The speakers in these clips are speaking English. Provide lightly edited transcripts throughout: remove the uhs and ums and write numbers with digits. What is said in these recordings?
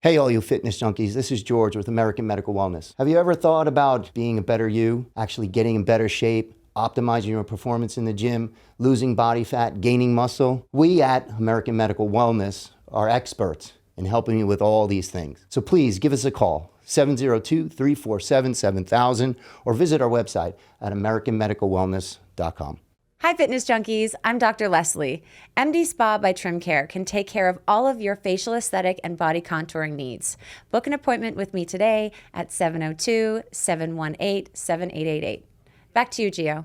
Hey, all you fitness junkies, this is George with American Medical Wellness. Have you ever thought about being a better you, actually getting in better shape, optimizing your performance in the gym, losing body fat, gaining muscle? We at American Medical Wellness are experts in helping you with all these things. So please give us a call, 702-347-7000, or visit our website at americanmedicalwellness.com. Hi, fitness junkies. I'm Dr. Leslie. MD Spa by Trim Care can take care of all of your facial aesthetic and body contouring needs. Book an appointment with me today at 702-718-7888. Back to you, Gio.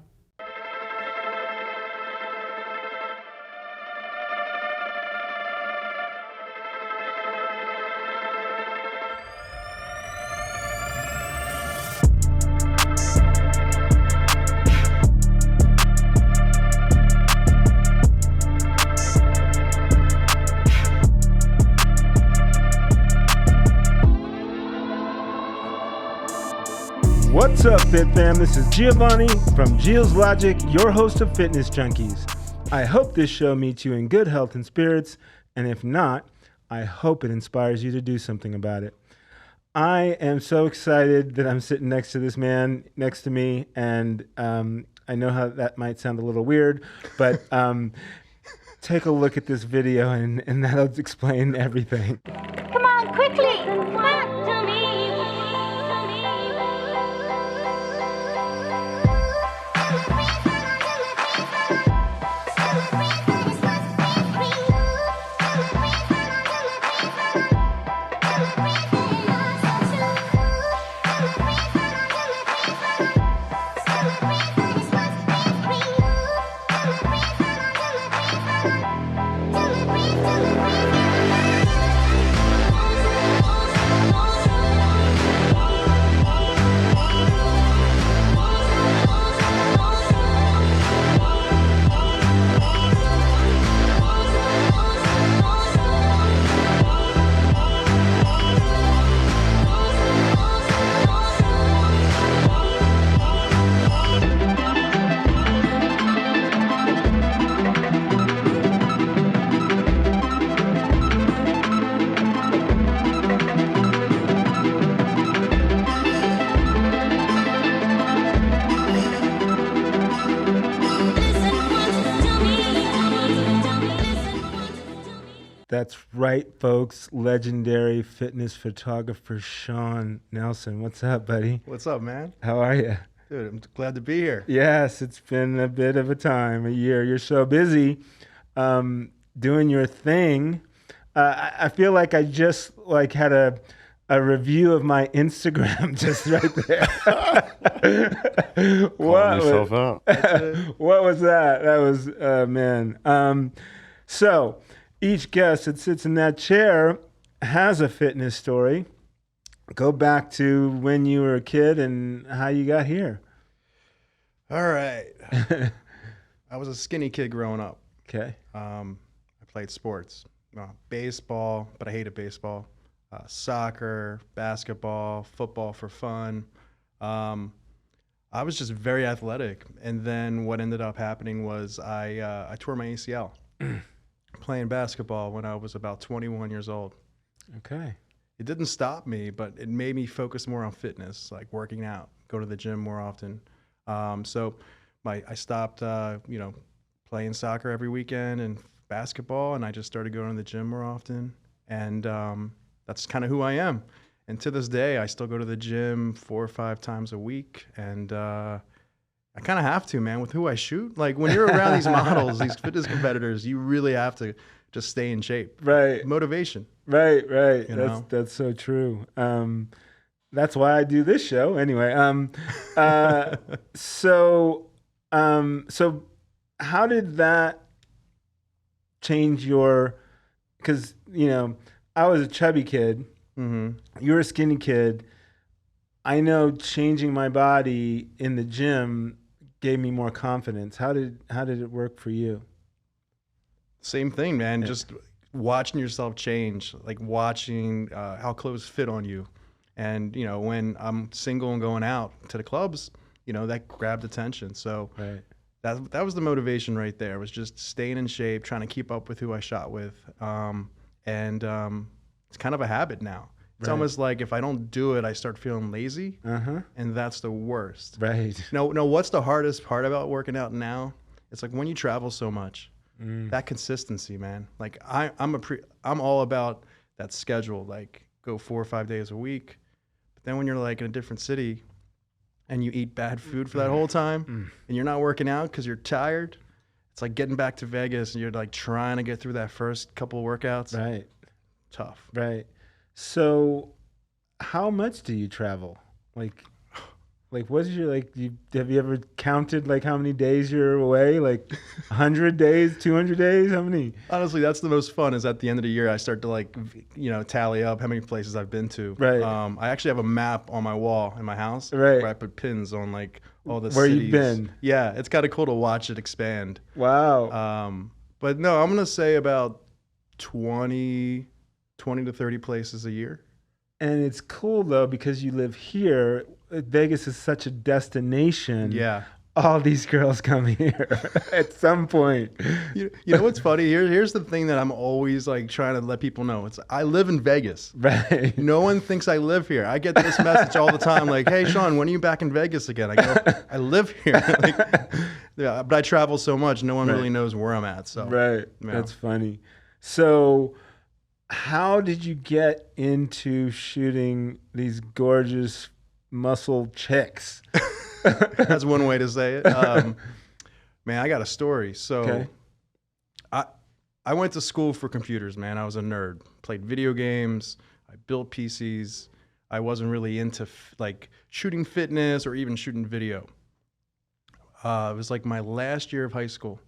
What's up, Fit Fam? This is Giovanni from Gio's Logic, your host of Fitness Junkies. I hope this show meets you in good health and spirits, and if not, I hope it inspires you to do something about it. I am so excited that I'm sitting next to this man next to me, and I know how that might sound a little weird, but take a look at this video, and that'll explain everything. Come on, quickly! Come on, to me! That's right, folks. Legendary fitness photographer Sean Nelson. What's up, buddy? What's up, man? How are you? Dude, I'm glad to be here. Yes, it's been a bit of a time, a year. You're so busy doing your thing. I feel like I just had a review of my Instagram just right there. What was that? That was, man. So each guest that sits in that chair has a fitness story. Go back to when you were a kid and how you got here. All right. I was a skinny kid growing up. Okay. I played sports, baseball, but I hated baseball, soccer, basketball, football for fun. I was just very athletic. And then what ended up happening was I tore my ACL playing basketball when I was about 21 years old. Okay. It didn't stop me, but it made me focus more on fitness, like working out, go to the gym more often. So I stopped, playing soccer every weekend and basketball, and I just started going to the gym more often. And that's kind of who I am. And to this day, I still go to the gym 4 or 5 times a week. And I kind of have to, man, with who I shoot. Like when you're around these models, these fitness competitors, you really have to just stay in shape. Right. Motivation. Right. know? That's so true. That's why I do this show anyway. So how did that change because, I was a chubby kid. Mm-hmm. You're a skinny kid. I know changing my body in the gym gave me more confidence. How did it work for you? Same thing, man. Yeah. Just watching yourself change, like watching how clothes fit on you. And, when I'm single and going out to the clubs, that grabbed attention. So right. that was the motivation right there, was just staying in shape, trying to keep up with who I shot with, and it's kind of a habit now. It's almost like if I don't do it, I start feeling lazy, and that's the worst. Right. No, what's the hardest part about working out now? It's like when you travel so much, that consistency, man. Like I'm all about that schedule, like go 4 or 5 days a week. But then when you're like in a different city and you eat bad food for that whole time and you're not working out because you're tired, it's like getting back to Vegas and you're like trying to get through that first couple of workouts. Right. Tough. Right. So how much do you travel? Like what's your, have you ever counted like how many days you're away? Like 100 days, 200 days? How many? Honestly, that's the most fun is at the end of the year, I start to like, tally up how many places I've been to. Right. I actually have a map on my wall in my house Right. where I put pins on like all the Where cities. you've been. Yeah. It's kind of cool to watch it expand. Wow. But no, I'm going to say about 20 to 30 places a year. And it's cool though, because you live here. Vegas is such a destination. Yeah. All these girls come here at some point. You know what's funny? Here's the thing that I'm always like trying to let people know. It's I live in Vegas. Right. No one thinks I live here. I get this message all the time, like, "Hey, Sean, when are you back in Vegas again?" I go, "I live here." Like, yeah, but I travel so much, no one really knows where I'm at. So Right. Yeah. That's funny. So how did you get into shooting these gorgeous muscle chicks? That's one way to say it. Man, I got a story. So Okay. I went to school for computers, man. I was a nerd. Played video games. I built PCs. I wasn't really into like shooting fitness or even shooting video. It was like my last year of high school,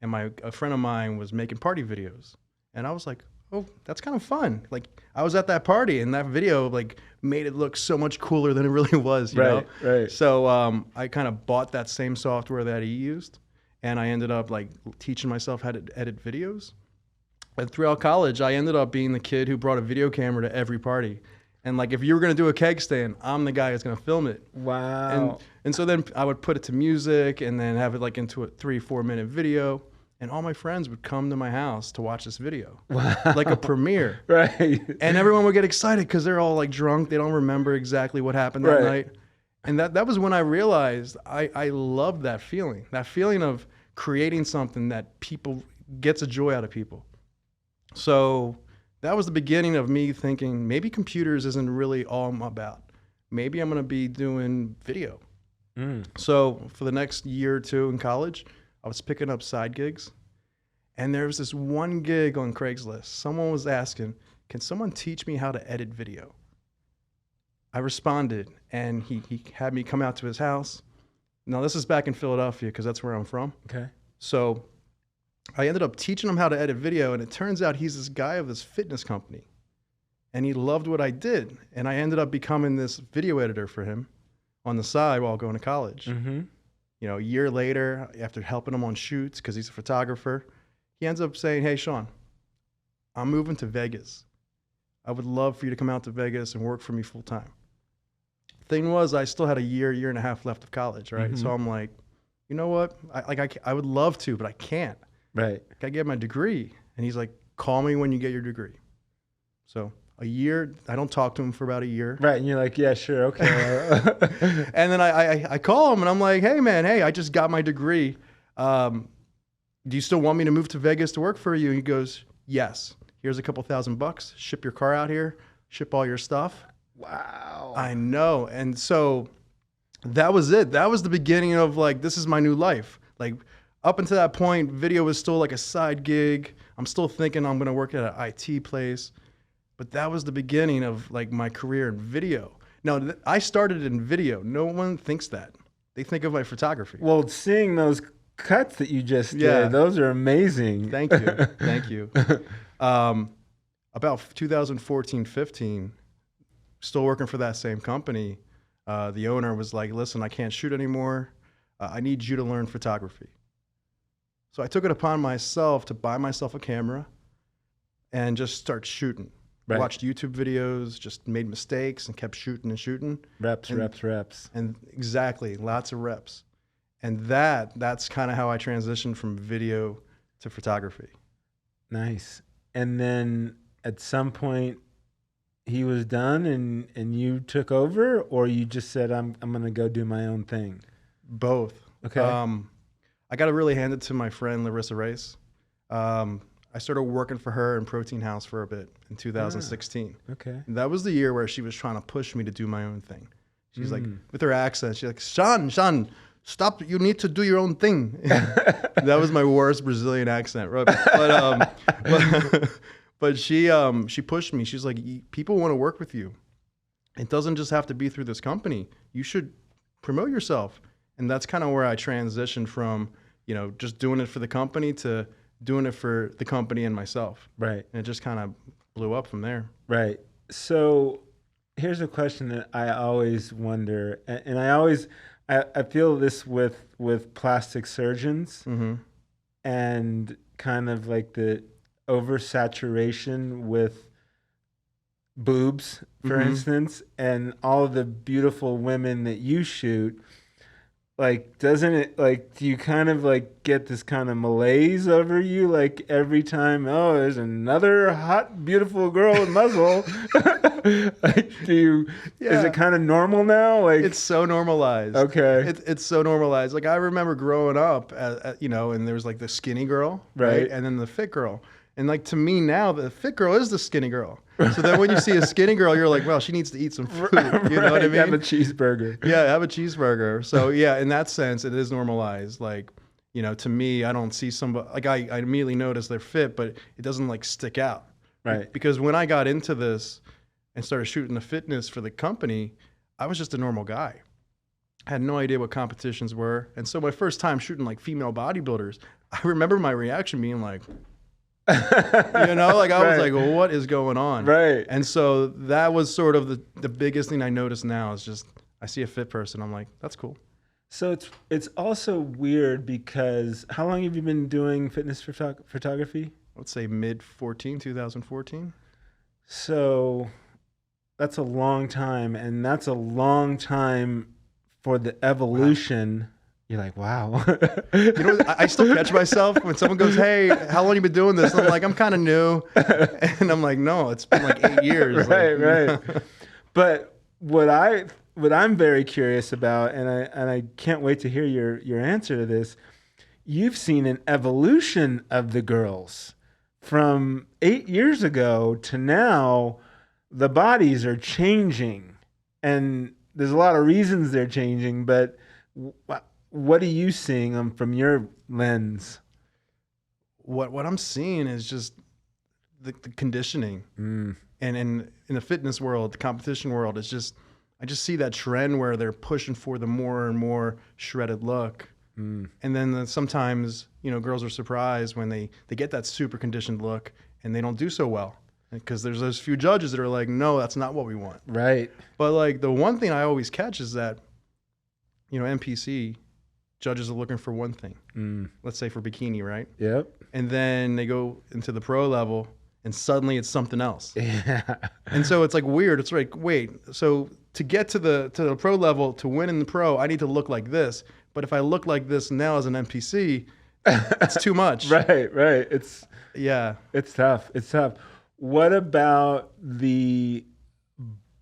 and a friend of mine was making party videos, and I was like, oh, that's kind of fun. Like I was at that party, and that video like made it look so much cooler than it really was, you know? Right. So I kind of bought that same software that he used, and I ended up like teaching myself how to edit videos. And throughout college, I ended up being the kid who brought a video camera to every party. And like if you were gonna do a keg stand, I'm the guy who's gonna film it. Wow. And so then I would put it to music and then have it like into a 3-4 minute video. And all my friends would come to my house to watch this video, like a premiere. Right. And everyone would get excited because they're all like drunk. They don't remember exactly what happened that night. And that was when I realized I loved that feeling of creating something that people gets a joy out of people. So that was the beginning of me thinking maybe computers isn't really all I'm about. Maybe I'm going to be doing video. So for the next year or two in college, I was picking up side gigs, and there was this one gig on Craigslist. Someone was asking, can someone teach me how to edit video? I responded, and he had me come out to his house. Now, this is back in Philadelphia because that's where I'm from. Okay. So I ended up teaching him how to edit video, and it turns out he's this guy of this fitness company, and he loved what I did, and I ended up becoming this video editor for him on the side while going to college. Mm-hmm. You know, a year later, after helping him on shoots, because he's a photographer, he ends up saying, hey, Sean, I'm moving to Vegas. I would love for you to come out to Vegas and work for me full time. Thing was, I still had a year and a half left of college, right? So I'm like, you know what? I would love to, but I can't. Right. I get my degree. And he's like, call me when you get your degree. So a year, I don't talk to him for about a year. Right. And you're like, yeah, sure. Okay. And then I call him and I'm like, hey man, I just got my degree. Do you still want me to move to Vegas to work for you? He goes, yes. Here's a couple $1,000. Ship your car out here. Ship all your stuff. Wow. I know. And so that was it. That was the beginning of like, this is my new life. Like up until that point, video was still like a side gig. I'm still thinking I'm going to work at an IT place. But that was the beginning of like my career in video. Now, I started in video. No one thinks that. They think of my photography. Well, seeing those cuts that you just did, those are amazing. Thank you. Thank you. About 2014, 15, still working for that same company, the owner was like, listen, I can't shoot anymore. I need you to learn photography. So I took it upon myself to buy myself a camera and just start shooting. Right. Watched YouTube videos, just made mistakes and kept shooting and shooting. Reps. And exactly, lots of reps. And that's kind of how I transitioned from video to photography. Nice. And then at some point, he was done and you took over, or you just said, I'm going to go do my own thing? Both. Okay. I got to really hand it to my friend Larissa Rice. I started working for her in Protein House for a bit in 2016. Okay. And that was the year where she was trying to push me to do my own thing. She's like, with her accent, she's like, Sean, stop. You need to do your own thing. That was my worst Brazilian accent, right? But she pushed me. She's like, people want to work with you. It doesn't just have to be through this company. You should promote yourself. And that's kind of where I transitioned from, just doing it for the company to doing it for the company and myself. Right. And it just kind of blew up from there. Right. So here's a question that I always wonder, and I feel this with plastic surgeons and kind of like the oversaturation with boobs, for instance, and all of the beautiful women that you shoot. Like, doesn't it, like, do you kind of like get this kind of malaise over you? Like every time, oh, there's another hot, beautiful girl with muscle. Like, is it kind of normal now? Like, it's so normalized. Okay. It's so normalized. Like I remember growing up, and there was like the skinny girl, right? And then the fit girl. And like to me now, the fit girl is the skinny girl. So then when you see a skinny girl, you're like, well, she needs to eat some food. You know what I mean? Have a cheeseburger. Yeah, have a cheeseburger. So yeah, in that sense, it is normalized. Like, to me, I don't see somebody, like I immediately notice they're fit, but it doesn't like stick out. Right. Because when I got into this and started shooting the fitness for the company, I was just a normal guy. I had no idea what competitions were. And so my first time shooting like female bodybuilders, I remember my reaction being like, I was like, well, what is going on? Right. And so that was sort of the biggest thing I noticed now is just, I see a fit person. I'm like, that's cool. So it's also weird because how long have you been doing fitness photography? Let's say 2014. So that's a long time, and that's a long time for the evolution. Wow. You're like, wow. I still catch myself when someone goes, hey, how long you been doing this? And I'm like, I'm kind of new. And I'm like, no, it's been like 8 years. Right. But what I'm very curious about, and I can't wait to hear your answer to this, you've seen an evolution of the girls. From 8 years ago to now, the bodies are changing. And there's a lot of reasons they're changing, but what are you seeing from your lens? What I'm seeing is just the conditioning. And in the fitness world, the competition world, I just see that trend where they're pushing for the more and more shredded look. And then sometimes, girls are surprised when they get that super conditioned look and they don't do so well. Because there's those few judges that are like, no, that's not what we want. Right. But like the one thing I always catch is that, NPC, judges are looking for one thing. Let's say for bikini, right? Yep. And then they go into the pro level and suddenly it's something else. Yeah. And so it's like weird. It's like, wait, so to get to the pro level, to win in the pro, I need to look like this. But if I look like this now as an NPC, it's too much. Right. It's tough. What about the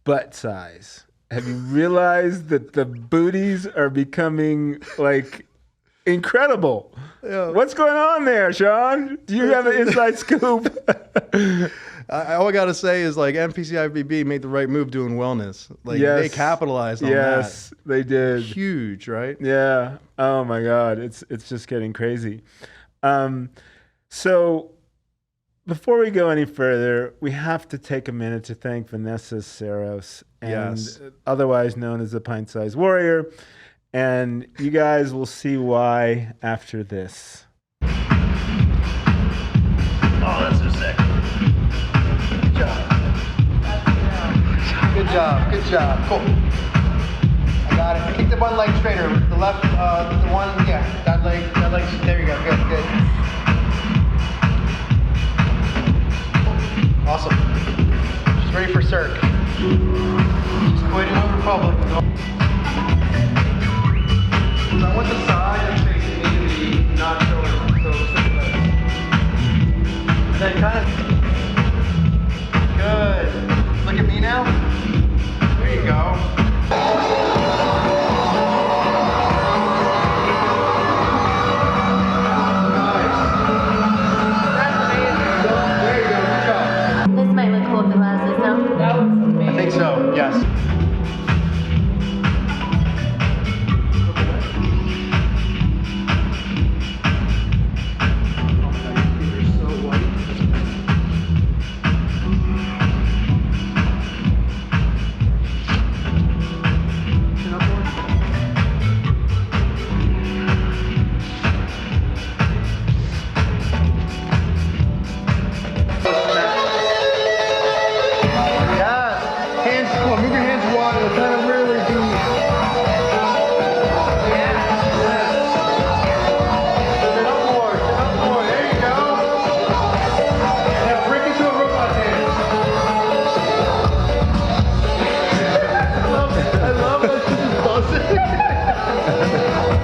butt size? Have you realized that the booties are becoming like incredible? Yeah. What's going on there, Sean? Do you have an inside scoop? All I got to say is like NPC IFBB made the right move doing wellness. Like they capitalized on that. Yes, they did. Huge, right? Yeah. Oh my God. It's just getting crazy. So before we go any further, we have to take a minute to thank Vanessa Saros, otherwise known as the Pint Size Warrior. And you guys will see why after this. Oh, that's so sick. Good job. Cool. I got it. Kick the one leg straighter. The left, the one, that leg, there you go. Good. Awesome. She's ready for circ. She's quitting over public. So I want the side that's facing me to be not showing, so like. And then kind of, good. Look at me now. now? There you go. This might look cool with the glasses, no? That looks amazing. I think so, yes.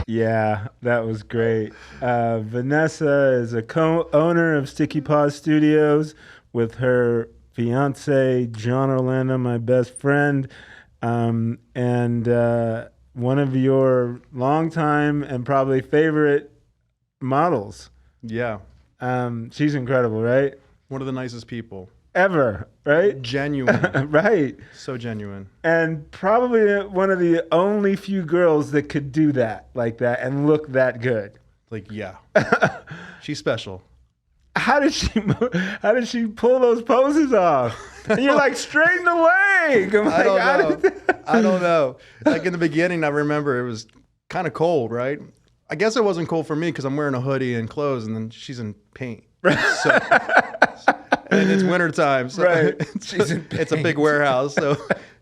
Yeah, that was great. Vanessa is a co-owner of Sticky Paws Studios with her fiance, John Orlando, my best friend, and one of your longtime and probably favorite models. Yeah. She's incredible, right? One of the nicest people. Ever, right? Genuine. Right. So genuine. And probably one of the only few girls that could do that like that and look that good. Like, yeah. She's special. How did she pull those poses off? And you're like, straighten the leg. I'm I like, don't know. I don't know. Like in the beginning, I remember it was kind of cold, right? I guess it wasn't cold for me because I'm wearing a hoodie and clothes, and then she's in paint. So, and it's wintertime, so Right. it's a big warehouse. So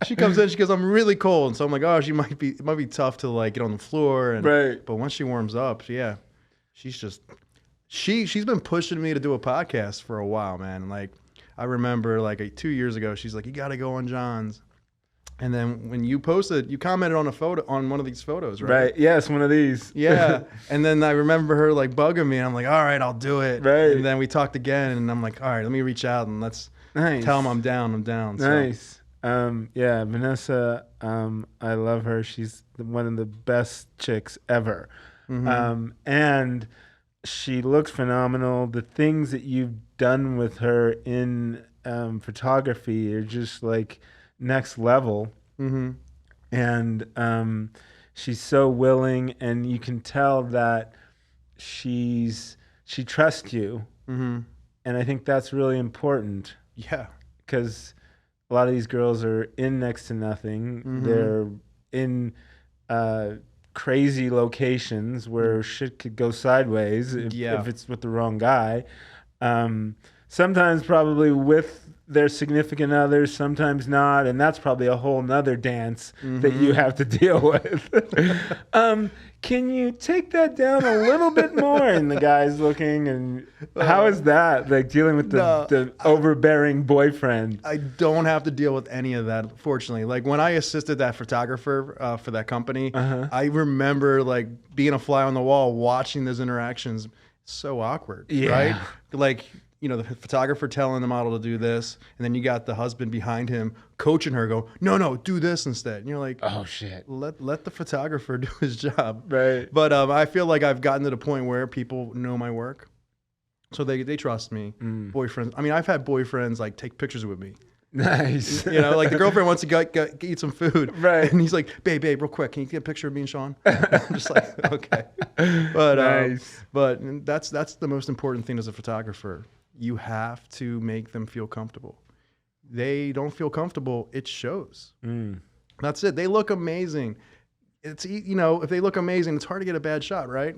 she comes in, she goes, "I'm really cold." And so I'm like, "Oh, it might be tough to like get on the floor." And, Right. But once she warms up, yeah, she's been pushing me to do a podcast for a while, man. Like I remember like 2 years ago, she's like, "You got to go on John's." And then when you commented on a photo on one of these photos, right? Right. Yes, one of these. Yeah. And then I remember her like bugging me, and I'm like, all right, I'll do it. Right. And then we talked again, and I'm like, all right, let me reach out and let's Nice. tell them I'm down. I'm down. Nice. Yeah, Vanessa, I love her. She's one of the best chicks ever. And she looks phenomenal. The things that you've done with her in photography are just like next level. And she's so willing, and you can tell that she trusts you. And I think that's really important. Yeah. Because a lot of these girls are in next to nothing. They're in crazy locations where shit could go sideways if it's with the wrong guy. Sometimes probably with their significant others, sometimes not, and that's probably a whole nother dance that you have to deal with. Can you take that down a little bit more? And the guy's looking, and how is that, like dealing with the overbearing boyfriend? I don't have to deal with any of that, fortunately. Like when I assisted that photographer for that company, I remember like being a fly on the wall, watching those interactions. So awkward, right? Like, you know, the photographer telling the model to do this, and then you got the husband behind him coaching her, go, no, do this instead. And you're like, Oh shit! let the photographer do his job. Right. But I feel like I've gotten to the point where people know my work, so they trust me. Boyfriends. I mean, I've had boyfriends like take pictures with me. Nice. You know, like the girlfriend wants to eat some food, Right. And he's like, babe, real quick, can you get a picture of me and Sean? I'm just like, okay. But Nice. but that's the most important thing as a photographer. You have to make them feel comfortable. They don't feel comfortable, it shows. That's it. They look amazing. It's, you know, if they look amazing, it's hard to get a bad shot, right?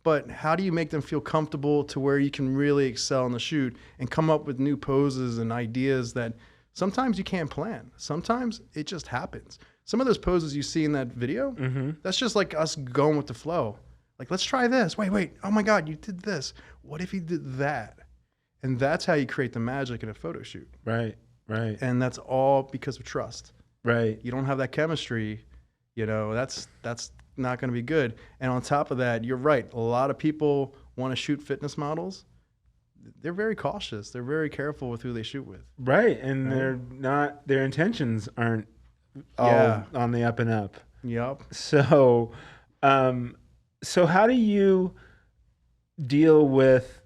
But how do you make them feel comfortable to where you can really excel in the shoot and come up with new poses and ideas that sometimes you can't plan. Sometimes it just happens. Some of those poses you see in that video, that's just like us going with the flow. Like, let's try this. Wait. Oh my God, you did this. What if you did that? And that's how you create the magic in a photo shoot. Right. And that's all because of trust. Right. You don't have that chemistry, you know, that's not going to be good. And on top of that, you're right. A lot of people want to shoot fitness models. they're very cautious. They're very careful with who they shoot with. Right, and their intentions aren't all on the up and up. Yep. So, so how do you deal with?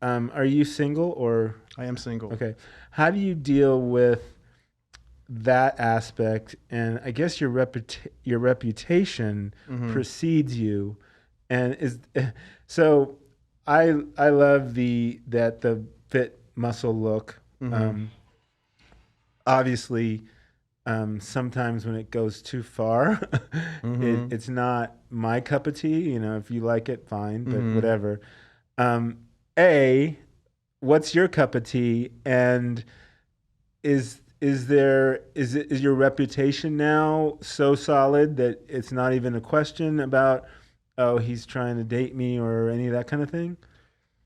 Are you single or? I am single. Okay, how do you deal with that aspect? And I guess your reputation precedes you, and is so. I love the fit muscle look. Obviously, sometimes when it goes too far, it's not my cup of tea. You know, if you like it, fine, but whatever. What's your cup of tea? And is your reputation now so solid that it's not even a question about, oh, he's trying to date me or any of that kind of thing?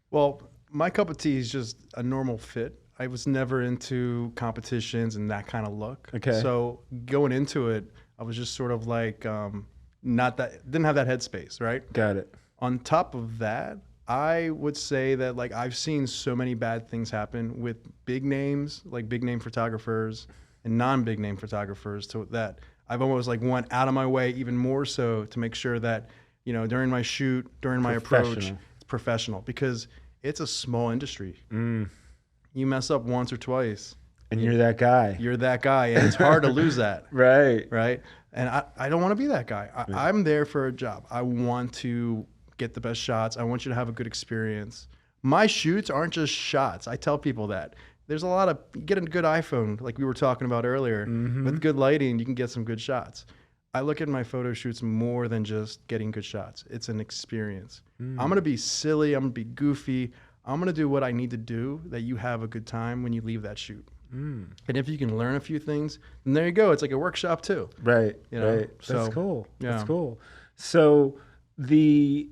Well, my cup of tea is just a normal fit. I was never into competitions and that kind of look. Okay. So going into it, I was just sort of like didn't have that headspace, right? Got it. On top of that, I would say that like I've seen so many bad things happen with big names, like big name photographers and non-big name photographers, to that I've almost like went out of my way even more so to make sure that, you know, during my shoot, during my approach, it's professional, because it's a small industry. You mess up once or twice, and you're that guy. You're that guy, and it's hard to lose that. Right. Right. And I don't want to be that guy. I'm there for a job. I want to get the best shots. I want you to have a good experience. My shoots aren't just shots. I tell people that. There's a lot of, you get a good iPhone, like we were talking about earlier. With good lighting, you can get some good shots. I look at my photo shoots more than just getting good shots. It's an experience. I'm going to be silly. I'm going to be goofy. I'm going to do what I need to do that you have a good time when you leave that shoot. And if you can learn a few things, then there you go. It's like a workshop too. Right. You know? Right. So, that's cool. Yeah. That's cool. So the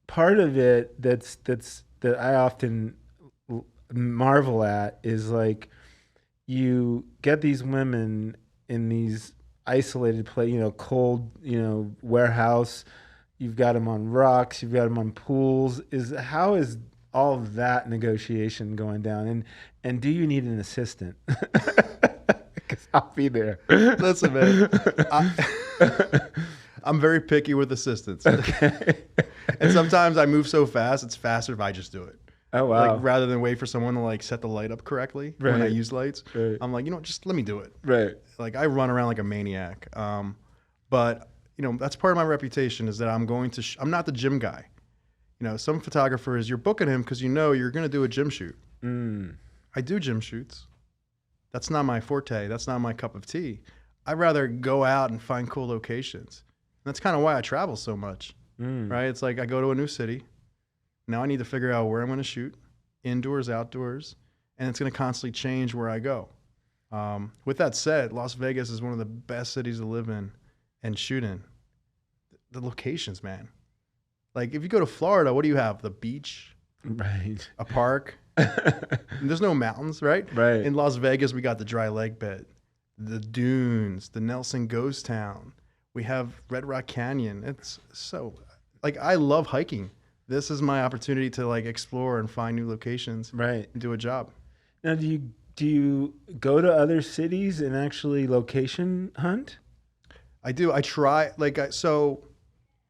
part of it that I often marvel at is like, you get these women in these isolated place, you know, cold, you know, warehouse. You've got them on rocks. You've got them on pools. How is all of that negotiation going down? And do you need an assistant? Because I'll be there. Listen, man, I'm very picky with assistants. Okay. And sometimes I move so fast, it's faster if I just do it. Oh, wow. Like, rather than wait for someone to like set the light up correctly when I Right. use lights, Right. I'm like, you know, just let me do it. Right. Like, I run around like a maniac. But you know, that's part of my reputation, is that I'm going to, I'm not the gym guy. You know, some photographers, you're booking him because you know you're going to do a gym shoot. I do gym shoots. That's not my forte. That's not my cup of tea. I'd rather go out and find cool locations. And that's kind of why I travel so much, right? It's like I go to a new city. Now I need to figure out where I'm going to shoot, indoors, outdoors, and it's going to constantly change where I go. With that said, Las Vegas is one of the best cities to live in and shoot in. The locations, man. Like, if you go to Florida, what do you have? The beach, Right. a park. There's no mountains, right? Right. In Las Vegas, we got the dry lake bed, the dunes, the Nelson Ghost Town. We have Red Rock Canyon. It's so, like, I love hiking. This is my opportunity to like explore and find new locations. Right. And do a job. Now, do you go to other cities and actually location hunt? I do. I try. So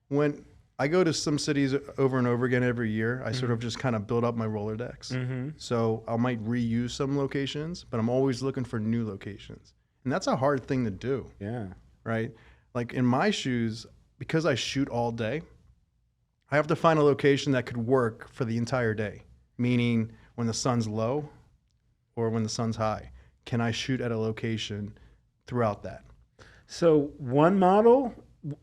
when I go to some cities over and over again every year, I sort of just kind of build up my Rolodex. So I might reuse some locations, but I'm always looking for new locations. And that's a hard thing to do. Yeah. Right? Like in my shoes, because I shoot all day, I have to find a location that could work for the entire day. Meaning when the sun's low or when the sun's high, can I shoot at a location throughout that? So one model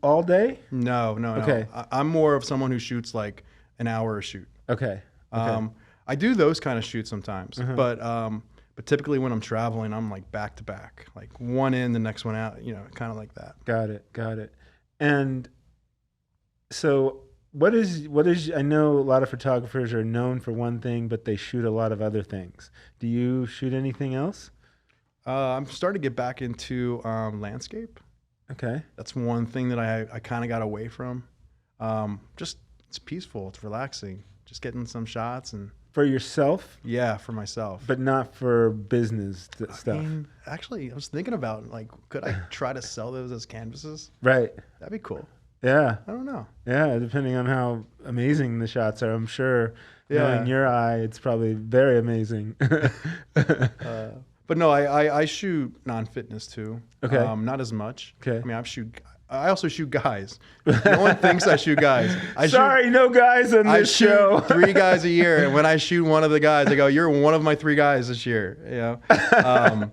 all day? No. Okay. I'm more of someone who shoots like an hour a shoot. Okay. I do those kind of shoots sometimes, but typically when I'm traveling, I'm like back to back, like one in, the next one out, you know, kind of like that. Got it. And so what is, I know a lot of photographers are known for one thing, but they shoot a lot of other things. Do you shoot anything else? I'm starting to get back into landscape. Okay. That's one thing that I kind of got away from. Just, it's peaceful. It's relaxing. just getting some shots and For yourself, yeah, for myself. but not for business stuff. I mean, actually, I was thinking about like, could I try to sell those as canvases? Right. That'd be cool. Yeah. I don't know. Yeah. Depending on how amazing the shots are, I'm sure. Yeah. Knowing your eye, it's probably very amazing. But no, I shoot non-fitness too. Okay. Not as much. Okay. I mean, I also shoot guys. No one thinks I shoot guys. Sorry, no guys on I this shoot show. 3 guys a year, and when I shoot one of the guys, I go, "You're one of my 3 guys this year." You know.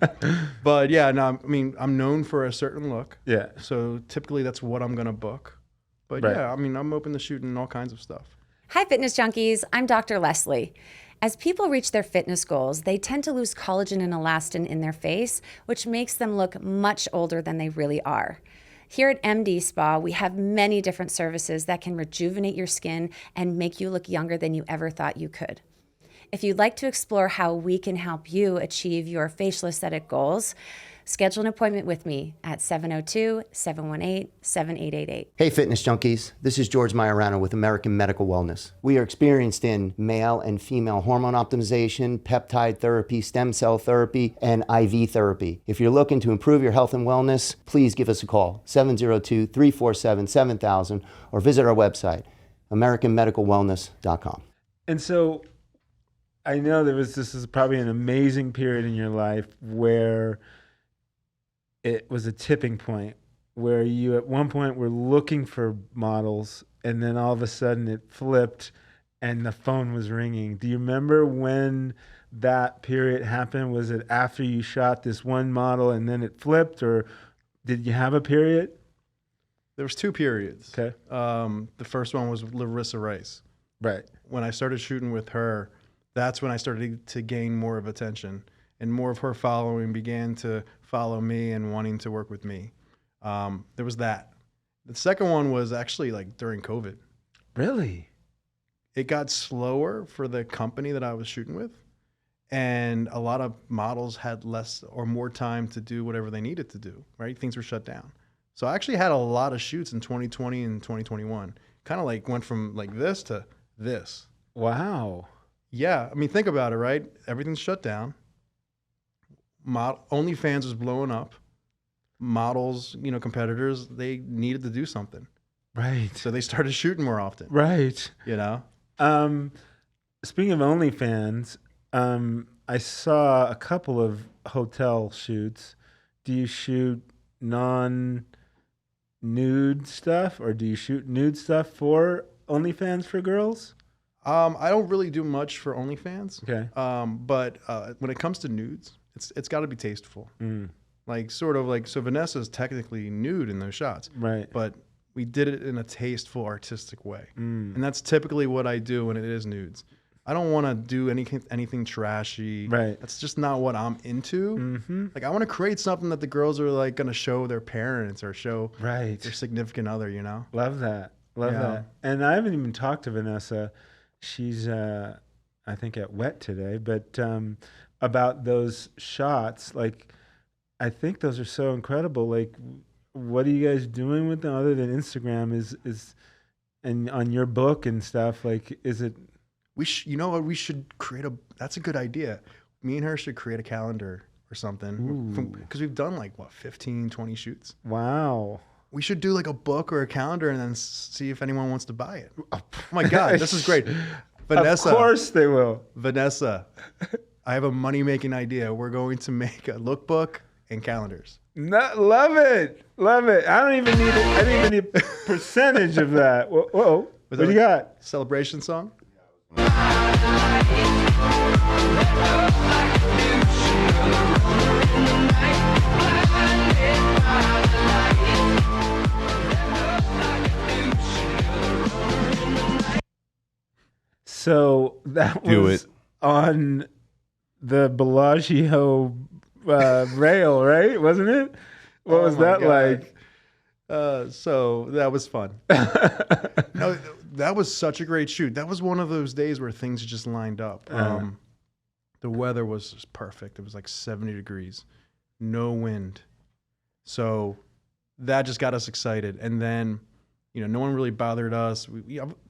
But yeah, no, I mean, I'm known for a certain look. Yeah. So typically, that's what I'm gonna book. But Right. yeah, I mean, I'm open to shooting all kinds of stuff. Hi, fitness junkies. I'm Dr. Leslie. As people reach their fitness goals, they tend to lose collagen and elastin in their face, which makes them look much older than they really are. Here at MD Spa, we have many different services that can rejuvenate your skin and make you look younger than you ever thought you could. If you'd like to explore how we can help you achieve your facial aesthetic goals, schedule an appointment with me at 702-718-7888. Hey, fitness junkies. This is George Majorano with American Medical Wellness. We are experienced in male and female hormone optimization, peptide therapy, stem cell therapy, and IV therapy. If you're looking to improve your health and wellness, please give us a call, 702-347-7000, or visit our website, americanmedicalwellness.com. And so I know this is probably an amazing period in your life where it was a tipping point where you at one point were looking for models and then all of a sudden it flipped and the phone was ringing. Do you remember when that period happened? Was it after you shot this one model and then it flipped, or did you have a period? There was 2 periods. Okay. The first one was Larissa Rice. Right. When I started shooting with her, that's when I started to gain more of attention, and more of her following began to follow me and wanting to work with me. There was that. The second one was actually like during COVID. Really? It got slower for the company that I was shooting with, and a lot of models had less or more time to do whatever they needed to do, right? Things were shut down. So I actually had a lot of shoots in 2020 and 2021. Kind of like went from like this to this. Wow. Yeah, I mean, think about it, right? Everything's shut down. OnlyFans was blowing up. Models, competitors, they needed to do something. Right. So they started shooting more often, Right. you know? Speaking of OnlyFans, I saw a couple of hotel shoots. Do you shoot non-nude stuff, or do you shoot nude stuff for OnlyFans for girls? I don't really do much for OnlyFans. Okay. But when it comes to nudes, it's got to be tasteful. Like sort of like, so Vanessa's technically nude in those shots. Right. But we did it in a tasteful, artistic way. And that's typically what I do when it is nudes. I don't want to do anything trashy. Right. That's just not what I'm into. Mm-hmm. Like I want to create something that the girls are like going to show their parents or show Right. their significant other, Love that. Love Yeah. that. And I haven't even talked to Vanessa. She's, I think, at Wet today, but about those shots, like, I think those are so incredible. Like, what are you guys doing with them other than Instagram? Is and on your book and stuff? Like, is it? You know what? We should create that's a good idea. Me and her should create a calendar or something. Because we've done like, 15, 20 shoots. Wow. We should do like a book or a calendar and then see if anyone wants to buy it. Oh my God, this is great. Vanessa. Of course they will. Vanessa, I have a money-making idea. We're going to make a lookbook and calendars. Love it. Love it. I don't even need it. I don't even need a percentage of that. Whoa. What do you got? Celebration song? So that was on the Bellagio rail, right? Wasn't it? What was that like? So that was fun. No, that was such a great shoot. That was one of those days where things just lined up. The weather was just perfect. It was like 70 degrees, no wind. So that just got us excited. And then, no one really bothered us.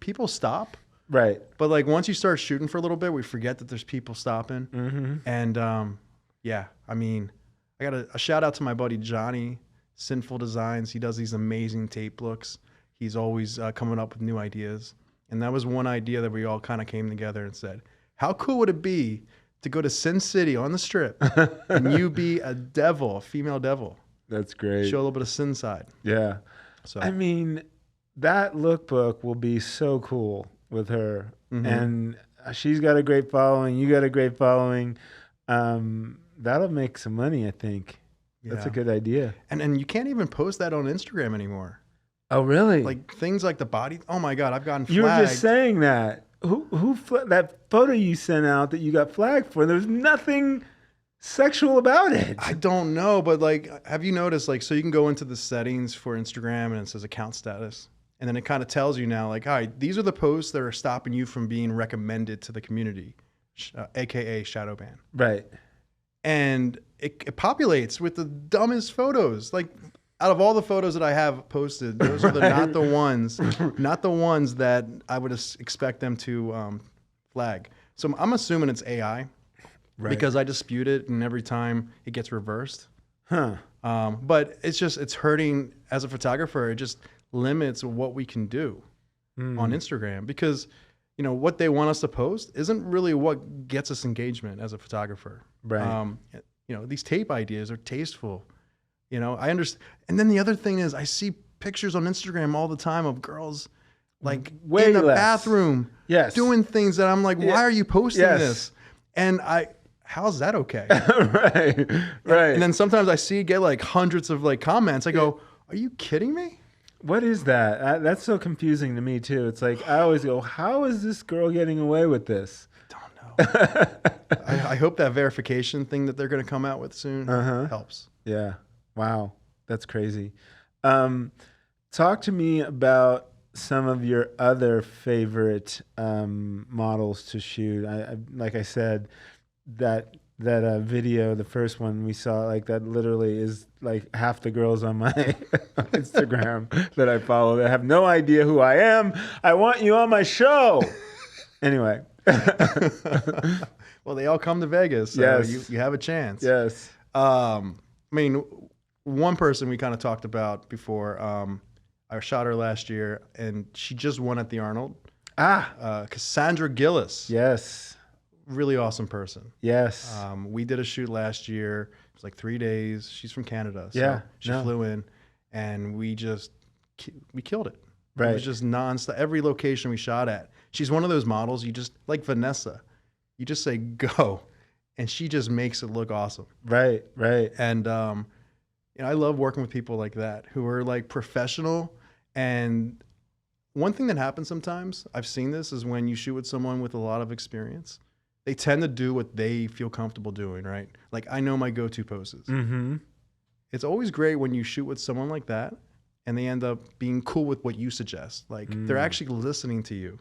People stop, Right. But like once you start shooting for a little bit, we forget that there's people stopping. Mm-hmm. And yeah, I mean, I got a shout out to my buddy Johnny, Sinful Designs. He does these amazing tape looks. He's always coming up with new ideas. And that was one idea that we all kind of came together and said, how cool would it be to go to Sin City on the strip and you be a devil, a female devil? That's great. Show a little bit of sin side. Yeah. So I mean, that lookbook will be so cool with her. Mhm. And she's got a great following. You got a great following. That'll make some money, I think. That's a Yeah. good idea. and you can't even post that on Instagram anymore. Oh, really? Like things like the body. Oh my God, I've gotten flagged. You were just saying that. That photo you sent out that you got flagged for, there's nothing sexual about it. I don't know, but like, have you noticed, like, so you can go into the settings for Instagram and it says account status. And then it kind of tells you now, like, all right, these are the posts that are stopping you from being recommended to the community, AKA shadow ban. Right. And it populates with the dumbest photos. Like, out of all the photos that I have posted, those are not the ones that I would expect them to flag. So I'm assuming it's AI. Right. Because I dispute it, and every time it gets reversed. Huh. But it's hurting as a photographer. It just limits what we can do on Instagram, because what they want us to post isn't really what gets us engagement as a photographer. Right. These tape ideas are tasteful. I understand. And then the other thing is, I see pictures on Instagram all the time of girls like Way in the less. bathroom, Yes. doing things that I'm like, why are you posting Yes. this? And how's that okay? Right. Right. And then sometimes I see it get like hundreds of like comments. I go, are you kidding me? What is that? That's so confusing to me too. It's like I always go, how is this girl getting away with this? Don't know. I hope that verification thing that they're going to come out with soon helps. Yeah. Wow. That's crazy. Talk to me about some of your other favorite models to shoot. Like I said, that video, the first one we saw, like that literally is like half the girls on my Instagram that I follow that have no idea who I am. I want you on my show. Anyway. Well, they all come to Vegas, so Yes. you have a chance. Yes. I mean, one person we kind of talked about before, I shot her last year, and she just won at the Arnold. Cassandra Gillis. Yes. Really awesome person. Yes. We did a shoot last year. It was like 3 days. She's from Canada. So Yeah, she no. flew in, and we killed it. Right. It was just nonstop. Every location we shot at. She's one of those models, you just, like Vanessa, you just say go, and she just makes it look awesome. Right. Right. And I love working with people like that who are like professional. And one thing that happens sometimes, I've seen this, is when you shoot with someone with a lot of experience, they tend to do what they feel comfortable doing, right? Like, I know my go-to poses. Mm-hmm. It's always great when you shoot with someone like that and they end up being cool with what you suggest. Like, they're actually listening to you,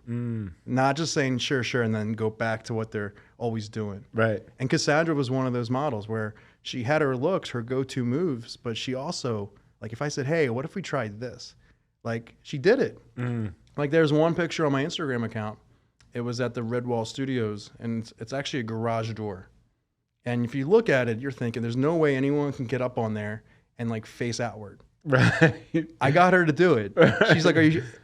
not just saying sure, and then go back to what they're always doing. Right. And Cassandra was one of those models where she had her looks, her go-to moves, but she also, like, if I said, hey, what if we tried this? Like, she did it. Like, there's one picture on my Instagram account. It was at the Red Wall Studios, and it's actually a garage door. And if you look at it, you're thinking there's no way anyone can get up on there and like face outward. Right. I got her to do it. She's like,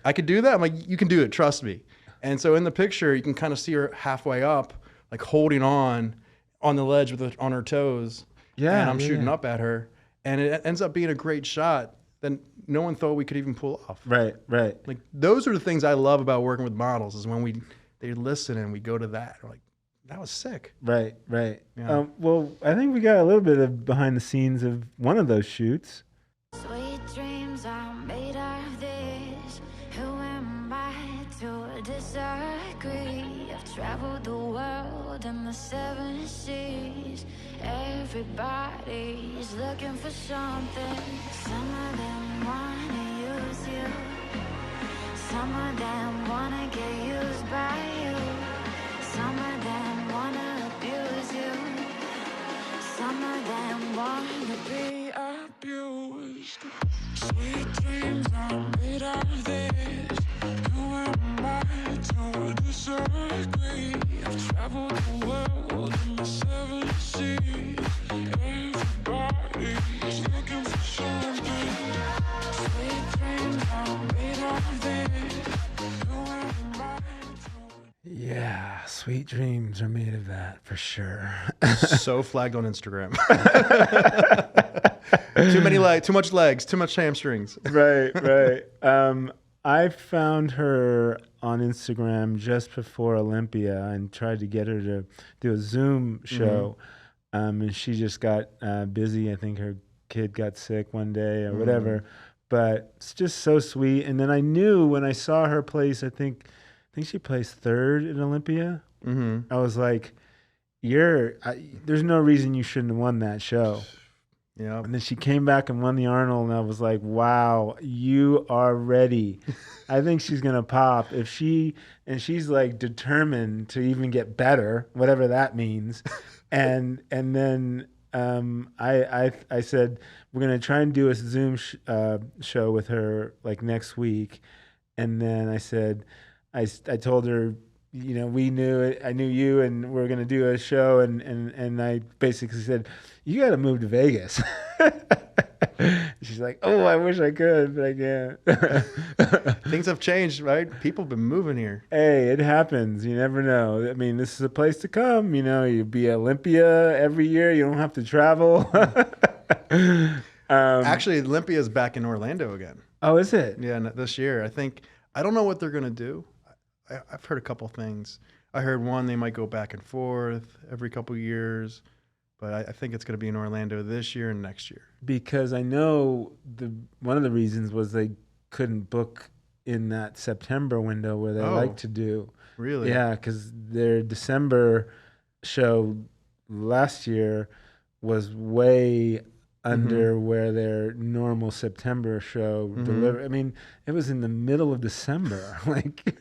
I could do that? I'm like, you can do it, trust me. And so in the picture, you can kind of see her halfway up, like holding on the ledge on her toes. Yeah. And I'm shooting yeah. up at her. And it ends up being a great shot that no one thought we could even pull off. Right. Right. Like, those are the things I love about working with models, is when they listen and we go to that. We're like, that was sick. Right. Right. Yeah. Well, I think we got a little bit of behind the scenes of one of those shoots. Sweet dreams are made of this. Who am I to disagree? I've traveled the world and the 7 seas. Everybody's looking for something. Some of them wanna use you. Some of them wanna get used by you. Some of them wanna abuse you. Some of them wanna be abused. Sweet dreams are made of this. Who am I to disagree? exactly. I've traveled the world in my 7 seas. Everybody's looking for something. Sweet dreams are made of this. You and mine. Yeah, sweet dreams are made of that for sure. So flagged on Instagram. Too much legs, too much hamstrings. Right. I found her on Instagram just before Olympia and tried to get her to do a Zoom show. And she just got busy. I think her kid got sick one day or whatever. But it's just so sweet. And then I knew when I saw her place, I think she placed third in Olympia. I was like, there's no reason you shouldn't have won that show. Yeah. And then she came back and won the Arnold, and I was like, wow, you are ready. I think she's going to pop. She's like determined to even get better, whatever that means. And then I said, we're going to try and do a Zoom show with her like next week. And then I said, I told her, you know, I knew you, and we're going to do a show. And I basically said, you got to move to Vegas. She's like, oh, I wish I could, but I can't. Things have changed, right? People have been moving here. Hey, it happens. You never know. I mean, this is a place to come. You know, you'd be Olympia every year. You don't have to travel. Actually, Olympia is back in Orlando again. Oh, is it? Yeah, this year. I don't know what they're going to do. I've heard a couple things. I heard one, they might go back and forth every couple years. But I think it's going to be in Orlando this year and next year. Because I know one of the reasons was they couldn't book in that September window where they like to do. Really? Yeah, because their December show last year was way under where their normal September show delivered. I mean, it was in the middle of December. Like,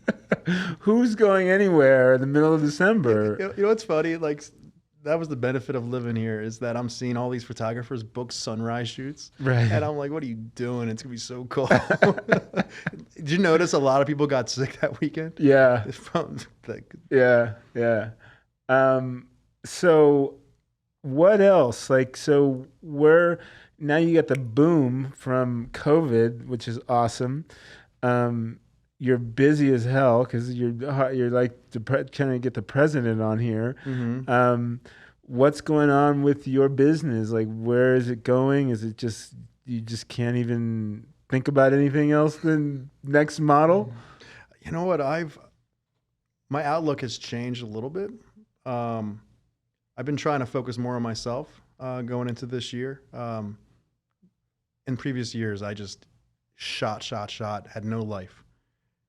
who's going anywhere in the middle of December? You know what's funny? Like, that was the benefit of living here, is that I'm seeing all these photographers book sunrise shoots. Right. And I'm like, what are you doing? It's going to be so cold. Did you notice a lot of people got sick that weekend? Yeah. Yeah. So what else? Like, so now you got the boom from COVID, which is awesome. You're busy as hell because you're like trying to get the president on here. What's going on with your business? Like, where is it going? Is it just you just can't even think about anything else than next model? You know what? My outlook has changed a little bit. I've been trying to focus more on myself going into this year. In previous years, I just shot, had no life.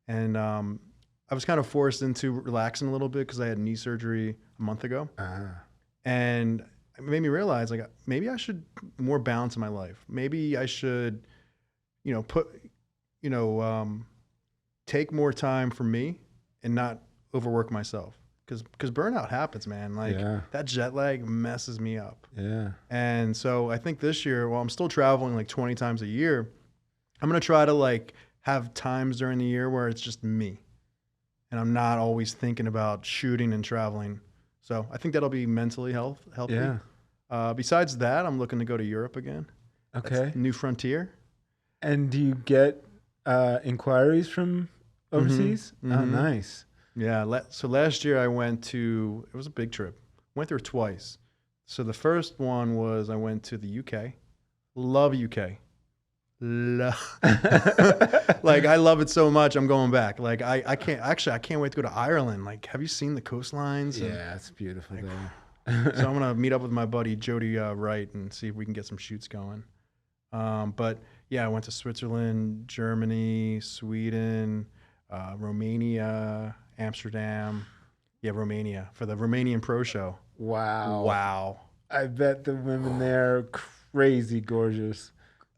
And I was kind of forced into relaxing a little bit because I had knee surgery a month ago. And it made me realize, like, maybe I should more balance in my life. Maybe I should, take more time for me and not overwork myself. Because burnout happens, man. Like, that jet lag messes me up. Yeah. And so I think this year, while I'm still traveling like 20 times a year, I'm going to try to like have times during the year where it's just me. And I'm not always thinking about shooting and traveling. So I think that'll be mentally healthy. Yeah. Besides that, I'm looking to go to Europe again. Okay. That's new frontier. And do you get inquiries from overseas? Oh, nice. Yeah. So last year it was a big trip. Went there twice. So the first one was I went to the UK. Love UK. Like, I love it so much. I'm going back. Like, I can't wait to go to Ireland. Like, have you seen the coastlines? Yeah, it's beautiful there. So I'm gonna meet up with my buddy Jody Wright and see if we can get some shoots going. But yeah, I went to Switzerland, Germany, Sweden, Romania, Amsterdam. Yeah, Romania for the Romanian Pro Show. Wow. I bet the women there are crazy gorgeous.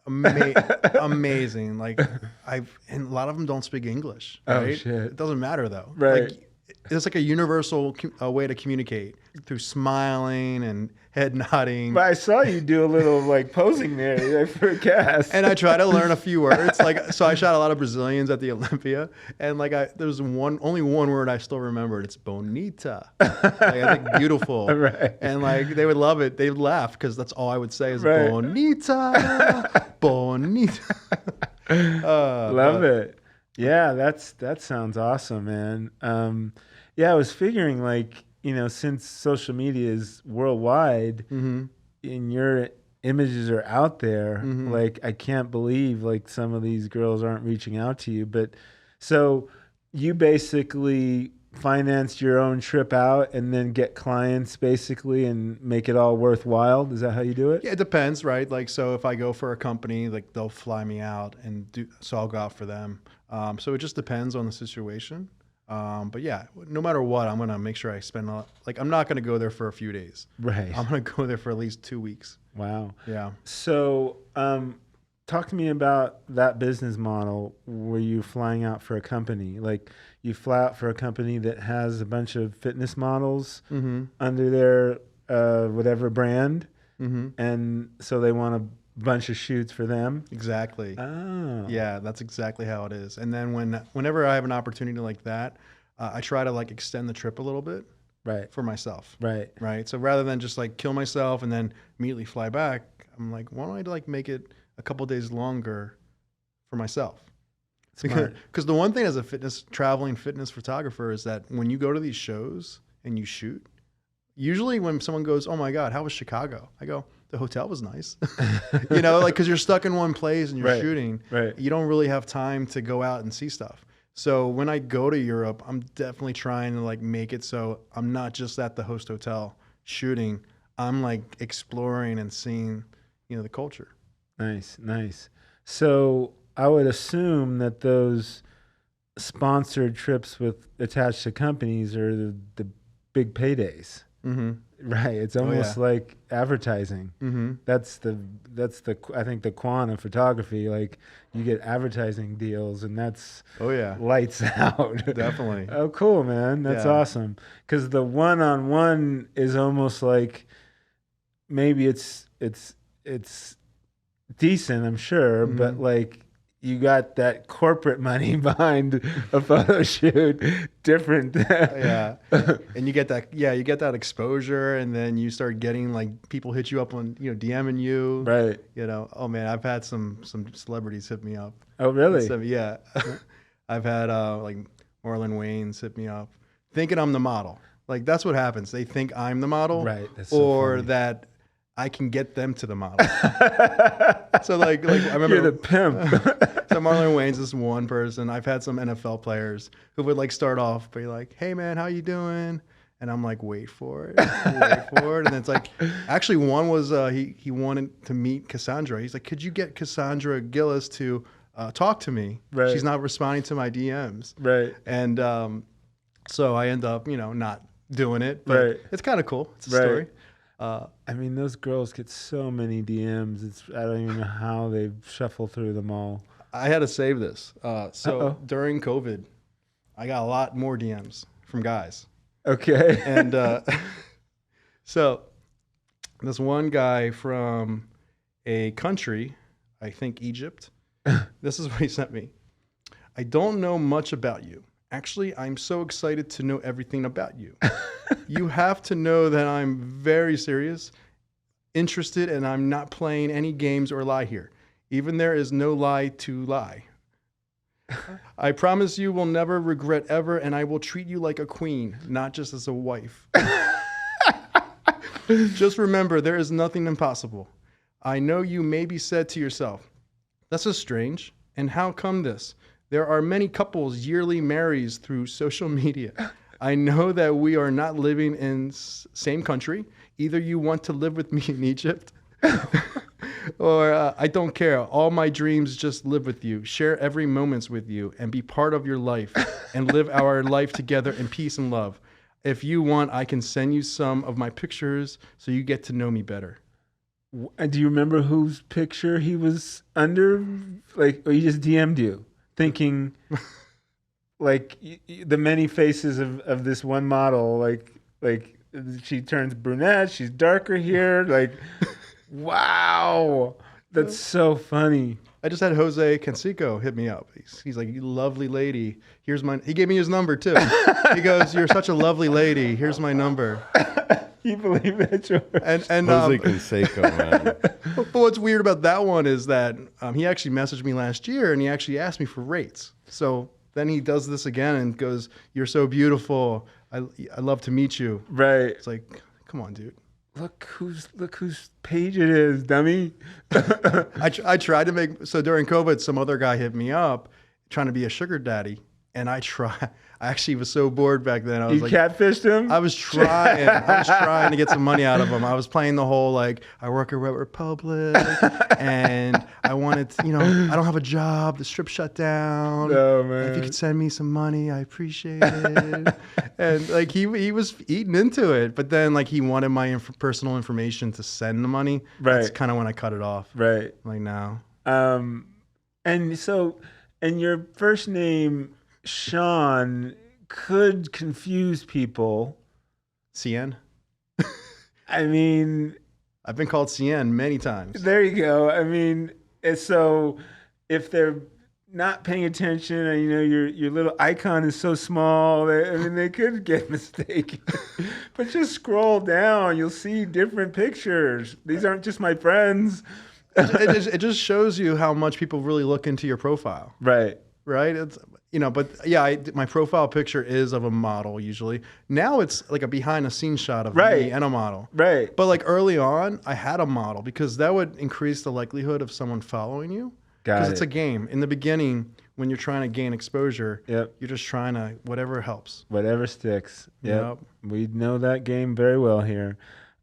Amazing. Like, and a lot of them don't speak English. Right? Oh shit! It doesn't matter though. Right. Like, it's like a universal way to communicate. through smiling and head nodding. But I saw you do a little like posing there for a cast. And I try to learn a few words. Like, so I shot a lot of Brazilians at the Olympia, and like there's only one word I still remembered. It's bonita. Like, I think beautiful. Right. And like they would love it. They would laugh because that's all I would say is Right. bonita, bonita. Love it. Yeah, that sounds awesome, man. Yeah, I was figuring like, since social media is worldwide and your images are out there, like I can't believe like some of these girls aren't reaching out to you. But so you basically finance your own trip out and then get clients basically and make it all worthwhile. Is that how you do it? Yeah, it depends, right? Like, so if I go for a company, like they'll fly me out so I'll go out for them. So it just depends on the situation. But yeah, no matter what, I'm going to make sure I spend I'm not going to go there for a few days. Right. I'm going to go there for at least 2 weeks. Wow. Yeah. So, talk to me about that business model where you flying out for a company. Like you fly out for a company that has a bunch of fitness models under their whatever brand. And so they want a bunch of shoots for them. Exactly. Oh. Yeah, that's exactly how it is. And then whenever I have an opportunity like that, I try to like extend the trip a little bit. Right. For myself. Right. Right. So rather than just like kill myself and then immediately fly back, I'm like, why don't I like make it a couple days longer for myself? Because the one thing as a traveling fitness photographer is that when you go to these shows and you shoot, usually when someone goes, "Oh my God, how was Chicago?" I go, "The hotel was nice." Like because you're stuck in one place and you're shooting. Right. You don't really have time to go out and see stuff. So when I go to Europe, I'm definitely trying to like make it so I'm not just at the host hotel shooting. I'm like exploring and seeing, the culture. Nice. So I would assume that those sponsored trips with attached to companies are the big paydays. Right. It's almost like advertising. That's the I think the quan of photography. Like you get advertising deals, and that's lights out. Definitely. Oh, cool, man. That's awesome. Because the one-on-one is almost like maybe it's decent, I'm sure, but like you got that corporate money behind a photo shoot, different. Yeah. And you get that exposure, and then you start getting like people hit you up on, DMing you. Right. Oh man, I've had some celebrities hit me up. Oh, really? So, yeah. I've had like Marlon Wayans hit me up thinking I'm the model. Like that's what happens. They think I'm the model. Right. That's so or funny. that I can get them to the model. So like I remember You're the pimp. So Marlon Wayans is one person. I've had some NFL players who would like start off be like, "Hey man, how you doing?" And I'm like, wait for it. And then it's like, actually one was he wanted to meet Cassandra. He's like, "Could you get Cassandra Gillis to talk to me? Right. She's not responding to my DMs." Right. And so I end up, not doing it. But it's kind of cool. It's a story. I mean, those girls get so many DMs. I don't even know how they shuffle through them all. I had to save this. During COVID, I got a lot more DMs from guys. Okay. And so this one guy from a country, I think Egypt, this is what he sent me. "I don't know much about you. Actually, I'm so excited to know everything about you. You have to know that I'm very serious, interested, and I'm not playing any games or lie here. Even there is no lie to lie. I promise you will never regret ever, and I will treat you like a queen, not just as a wife. Just remember, there is nothing impossible. I know you maybe said to yourself, 'That's so strange, and how come this?' There are many couples yearly marries through social media. I know that we are not living in same country. Either you want to live with me in Egypt, or I don't care. All my dreams just live with you, share every moments with you, and be part of your life, and live our life together in peace and love. If you want, I can send you some of my pictures so you get to know me better." Do you remember whose picture he was under? Like, or he just DM'd you, thinking, like, the many faces of this one model, like she turns brunette. She's darker here. Like, wow, that's so funny. I just had Jose Canseco hit me up. He's like, "You lovely lady. Here's my." He gave me his number too. He goes, "You're such a lovely lady. Here's my number." You believe that, George? And Jose Canseco, man. but what's weird about that one is that he actually messaged me last year and he actually asked me for rates. So then he does this again and goes, "You're so beautiful. I love to meet you." Right. It's like, come on, dude. Look whose page it is, dummy. I tried to make, so during COVID, some other guy hit me up trying to be a sugar daddy. And I actually was so bored back then. I was You catfished him? I was trying to get some money out of him. I was playing the whole, like, I work at Red Republic and I wanted to, I don't have a job. The strip shut down. No, man. If you could send me some money, I appreciate it. And like, he was eating into it. But then like he wanted my personal information to send the money. Right. That's kind of when I cut it off. Right. Like now. And so, and your first name, Sean, could confuse people. CN? I mean, I've been called CN many times. there you go. I mean, so if they're not paying attention and your little icon is so small, they could get mistaken. But just scroll down, you'll see different pictures. These aren't just my friends. It just shows you how much people really look into your profile. Right. Right? It's, but yeah, my profile picture is of a model usually. Now it's like a behind the scenes shot of Right. me and a model. Right. But like early on, I had a model because that would increase the likelihood of someone following you. Because it's a game. In the beginning, when you're trying to gain exposure, Yep. you're just trying to, whatever helps. Whatever sticks. Yep. Yep. We know that game very well here.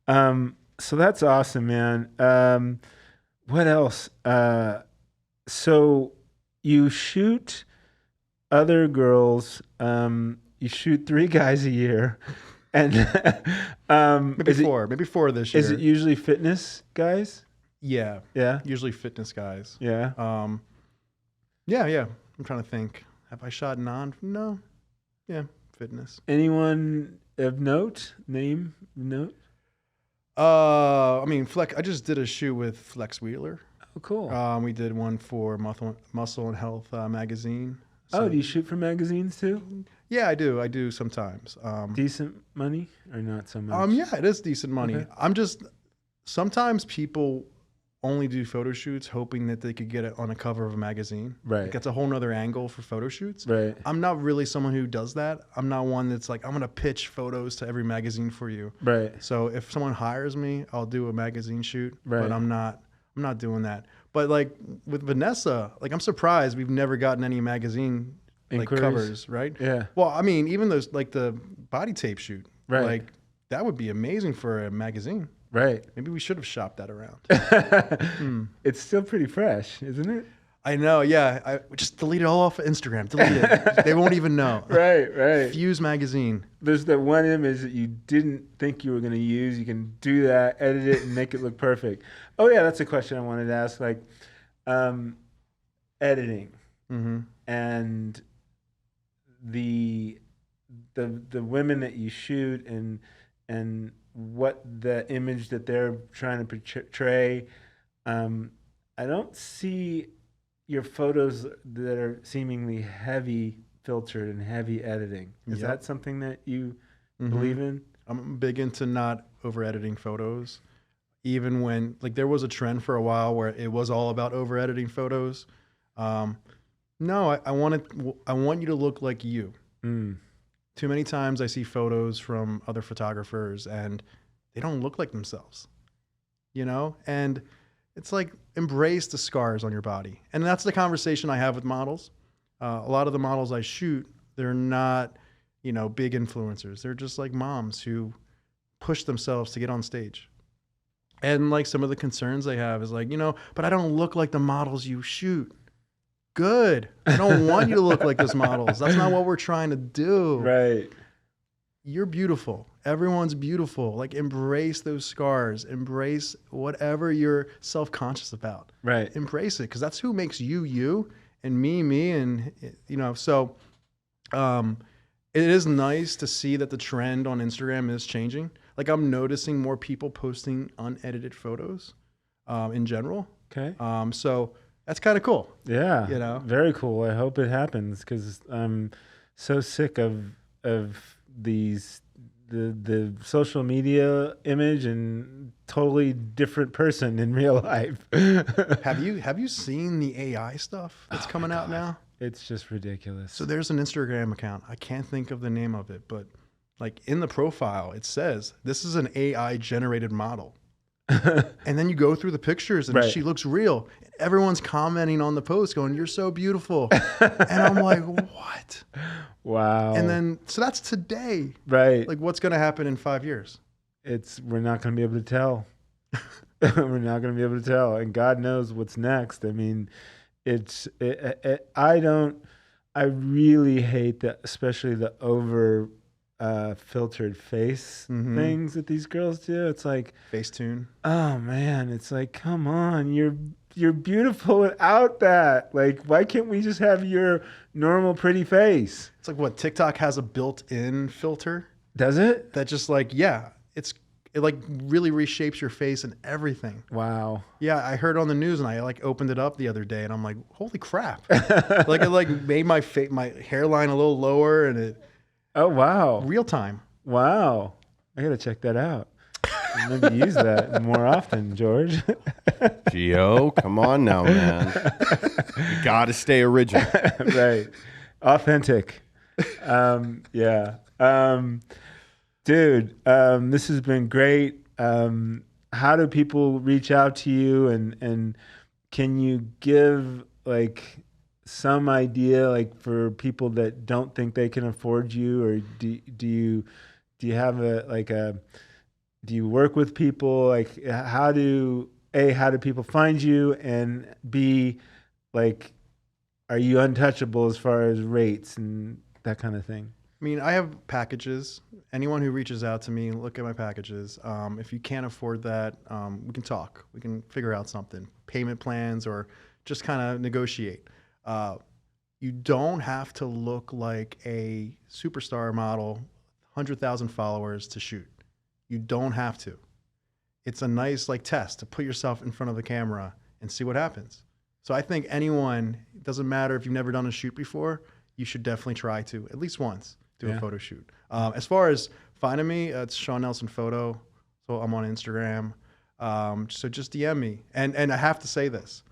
So that's awesome, man. What else? So you shoot other girls. You shoot 3 guys a year. And Maybe four this year. Is it usually fitness guys? Yeah. Yeah. Usually fitness guys. Yeah. Yeah. I'm trying to think. Have I shot No. Yeah, fitness. Anyone of note? Name? Note? I mean, I just did a shoot with Flex Wheeler. Oh, cool. We did one for Muscle and Health magazine. Do you shoot for magazines too? Yeah, I do. I do sometimes. Decent money or not so much? Yeah, it is decent money. Okay. Sometimes people only do photo shoots hoping that they could get it on a cover of a magazine. Right. Like, that's a whole nother angle for photo shoots. Right. I'm not really someone who does that. I'm not one that's like, I'm going to pitch photos to every magazine for you. Right. So if someone hires me, I'll do a magazine shoot. Right. But I'm not doing that. But like with Vanessa, like, I'm surprised we've never gotten any magazine like Inquiries? covers, right? Yeah. Well, I mean, even those, like the body tape shoot, Right. like that would be amazing for a magazine. Right. Maybe we should have shopped that around. It's still pretty fresh, isn't it? I know, yeah. I just delete it all off of Instagram. Delete it. They won't even know. Right. Fuse magazine. There's that one image that you didn't think you were going to use. You can do that, edit it, and make it look perfect. Oh, yeah, that's a question I wanted to ask. Like, editing and the women that you shoot and what the image that they're trying to portray. I don't see your photos that are seemingly heavy filtered and heavy editing. Is that something that you believe in? I'm big into not over editing photos. Even when, like, there was a trend for a while where it was all about over editing photos. No, I want you to look like you. Too many times I see photos from other photographers and they don't look like themselves, and it's like, embrace the scars on your body. And that's the conversation I have with models. A lot of the models I shoot, they're not, big influencers. They're just like moms who push themselves to get on stage. And like some of the concerns they have is like, but I don't look like the models you shoot. Good. I don't want you to look like those models. That's not what we're trying to do. Right. You're beautiful. Everyone's beautiful. Like, embrace those scars. Embrace whatever you're self-conscious about. Right. Embrace it, because that's who makes you, you, and me, and so it is nice to see that the trend on Instagram is changing. Like I'm noticing more people posting unedited photos in general. Okay. So that's kind of cool. Yeah. You know? Very cool. I hope it happens because I'm so sick of these the social media image and totally different person in real life. Have you seen the AI stuff that's coming out now? It's just ridiculous. So there's an Instagram account. I can't think of the name of it, but like in the profile, it says this is an AI generated model. And then you go through the pictures and Right. she looks real. Everyone's commenting on the post going, "You're so beautiful." And I'm like, what? Wow. And then, so that's today. right. Like what's going to happen in 5 years? We're not going to be able to tell. We're not going to be able to tell. And God knows what's next. I mean, I really hate that, especially the over filtered face things that these girls do. It's like, Facetune. oh man, it's like, come on, you're beautiful without that. Like, why can't we just have your normal pretty face? It's like what TikTok has a built-in filter Does it? that just like, yeah, it like really reshapes your face and everything. Wow. Yeah, I heard on the news and I like opened it up the other day and I'm like, holy crap. Like it like made my hairline a little lower and it Oh wow. real time. Wow. I gotta check that out. Maybe use that more often, George. Gio, come on now, man. You gotta stay original. Right. Authentic. Yeah. Dude, this has been great. How do people reach out to you and can you give like some idea like for people that don't think they can afford you, or do you have do you work with people? Like how do people find you, and B, like, are you untouchable as far as rates and that kind of thing? I mean, I have packages. Anyone who reaches out to me, look at my packages. If you can't afford that, we can talk. We can figure out something, payment plans, or just kind of negotiate. You don't have to look like a superstar model, 100,000 followers to shoot. You don't have to. It's a nice like test to put yourself in front of the camera and see what happens. So I think anyone, it doesn't matter if you've never done a shoot before, you should definitely try to at least once do a photo shoot. As far as finding me, it's Sean Nelson Photo. So I'm on Instagram. So just DM me. And I have to say this.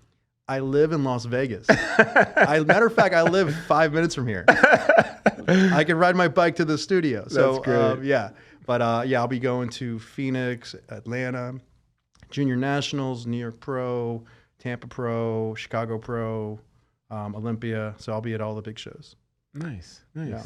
I live in Las Vegas. Matter of fact, I live 5 minutes from here. I can ride my bike to the studio. So That's great. yeah. But yeah, I'll be going to Phoenix, Atlanta, Junior Nationals, New York Pro, Tampa Pro, Chicago Pro, Olympia. So I'll be at all the big shows. Nice. Yeah.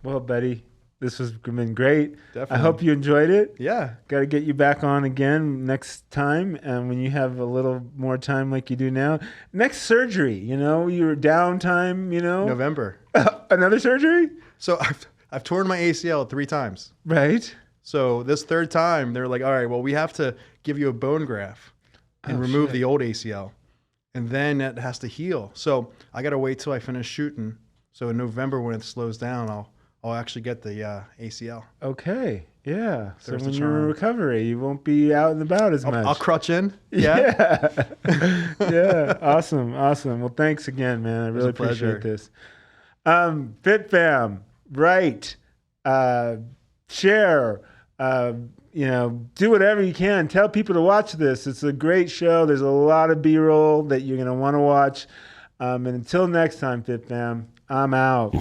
Well, Betty, this has been great. Definitely. I hope you enjoyed it. Yeah. Got to get you back on again next time, and when you have a little more time like you do now. Next surgery, your downtime, November. Another surgery? So I've torn my ACL 3 times. Right. So this third time, they're like, all right, well, we have to give you a bone graft and remove the old ACL. And then that has to heal. So I got to wait till I finish shooting. So in November, when it slows down, I'll actually get the ACL. Okay. Yeah. So There's when the you're in charm. recovery, you won't be out and about as much. I'll crutch in. Yeah. Yeah. Awesome. Well, thanks again, man. I really a pleasure. appreciate this. Fit Fam, right. Share, do whatever you can. Tell people to watch this. It's a great show. There's a lot of B-roll that you're going to want to watch. And until next time, Fit Fam, I'm out.